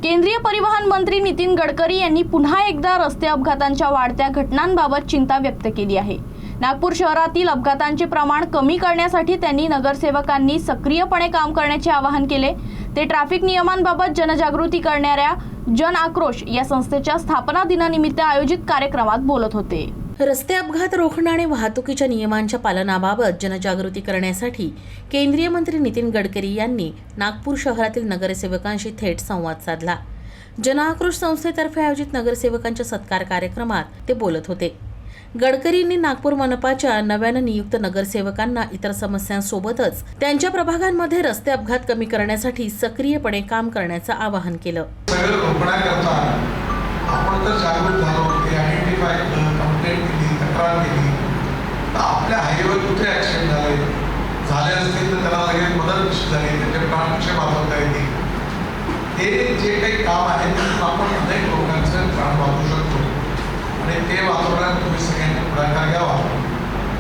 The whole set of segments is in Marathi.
केंद्रीय परिवहन मंत्री नितीन गडकरी यांनी पुन्हा एकदा रस्ते अपघातांच्या वाढत्या घटनांबाबत चिंता व्यक्त केली आहे। नागपूर शहरातील अपघातांचे प्रमाण कमी करण्यासाठी त्यांनी नगरसेवकांनी सक्रियपणे काम करण्याचे आवाहन केले। ते ट्रॅफिक नियमांबाबत जनजागृती करणाऱ्या जन आक्रोश या संस्थेच्या स्थापना दिनानिमित्त आयोजित कार्यक्रमात बोलत होते। रस्ते अपघात रोखणे आणि वाहतुकीच्या नियमांच्या पालनाबाबत जनजागृती करण्यासाठी केंद्रीय मंत्री नितीन गडकरी यांनी नागपूर शहरातील नगरसेवकांशी थेट संवाद साधला। जन आक्रोश संस्थेतर्फे आयोजित नगरसेवकांच्या सत्कार कार्यक्रमात ते बोलत होते। गडकरींनी नागपूर मनपाच्या नव्यानं नियुक्त नगरसेवकांना इतर समस्यांसोबतच त्यांच्या प्रभागांमध्ये रस्ते अपघात कमी करण्यासाठी सक्रियपणे काम करण्याचं आवाहन केलं। आपण तर जागरूक झालो, आयडेंटिफाय केलं, कंप्लेंट केली, तक्रार केली, तर आपल्या हायवेवर कुठे ॲक्सिडेंट झाले असतील तर त्याला लगेच मदत कशी झाली, त्याचे प्राण कसे वाचवता येतील, हे जे काही काम आहे त्यातून आपण अनेक लोकांचे प्राण वाचवू शकतो आणि ते वाचवण्यात तुम्ही सगळ्यांनी पुढाकार घ्यावा।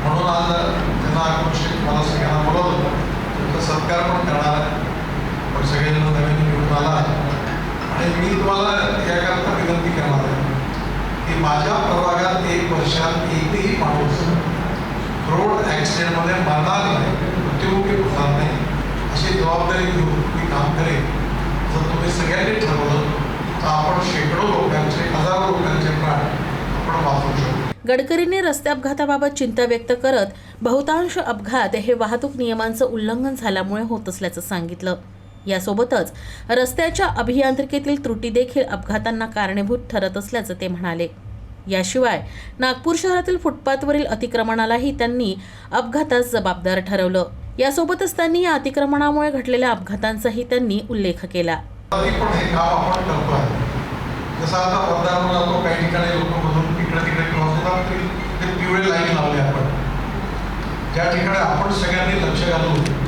म्हणून आज त्यांना आकर्षित मला सगळ्यांना बोलवलं होतं, तुमचा सत्कार पण करणार आहे। पण सगळेजण नवीन निवडून आला आणि मी तुम्हाला याकरता विनंती करणार आहे की माझ्या प्रभागात 1 वर्षात एकही माणूस रोड ॲक्सिडेंटमध्ये मरणार नाही, मृत्युमुखी होणार नाही, अशी जबाबदारी घेऊन मी काम करेन। जर तुम्ही सगळ्यांनी ठरवलं तर आपण शेकडो लोकांचे, हजारो लोकांचे प्राण आपण वाचवू शकतो। गडकरींनी रस्ते अपघाताबाबत चिंता व्यक्त करत बहुतांश अपघात हे वाहतूक नियमांचं उल्लंघन झाल्यामुळे होत असल्याचं सांगितलं। यासोबतच रस्त्याच्या अभियांत्रिकीतील त्रुटी देखील अपघातांना कारणीभूत ठरत असल्याचं ते म्हणाले। याशिवाय नागपूर शहरातील फुटपाथवरील अतिक्रमणालाही त्यांनी अपघातास जबाबदार ठरवलं। यासोबतच त्यांनी या अतिक्रमणामुळे घडलेल्या अपघातांचाही त्यांनी उल्लेख केला। जसं आता वर्धावर जातो, काही ठिकाणी लोक मधून तिकडे क्रॉस होतात, ते पिवळे लाईन लावले आपण। ज्या ठिकाणी आपण सगळ्यांनी लक्ष घालून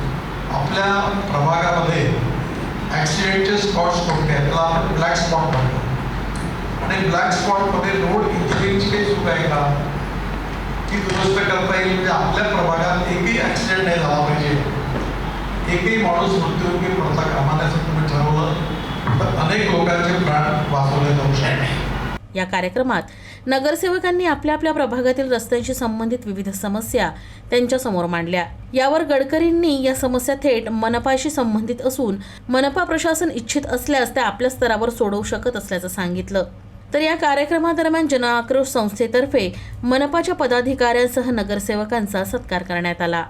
आपल्या प्रभागामध्ये ॲक्सिडेंटचे स्पॉट्स कोणते आहेत त्याला आपण ब्लॅक स्पॉट म्हणतो आणि ब्लॅक स्पॉटमध्ये रोड इंजिनिअरिंगची काही चूक आहे का ती दुरुस्त करता येईल, म्हणजे आपल्या प्रभागात एकही ॲक्सिडेंट नाही झाला पाहिजे, एकही माणूस मृत्युमुखी पडता कामा नये असं तुम्ही ठरवलं तर अनेक लोकांचे प्राण वाचवले जाऊ शकतात। या कार्यक्रमात नगरसेवकांनी आपल्या प्रभागातील रस्त्यांशी संबंधित विविध समस्या त्यांच्या समोर मांडल्या। यावर गडकरींनी या समस्या थेट मनपाशी संबंधित असून मनपा प्रशासन इच्छित असल्यास ते आपल्या स्तरावर सोडवू शकत असल्याचं सांगितलं। तर या कार्यक्रमादरम्यान जन आक्रोश संस्थेतर्फे मनपाच्या पदाधिकाऱ्यांसह नगरसेवकांचा सत्कार करण्यात आला।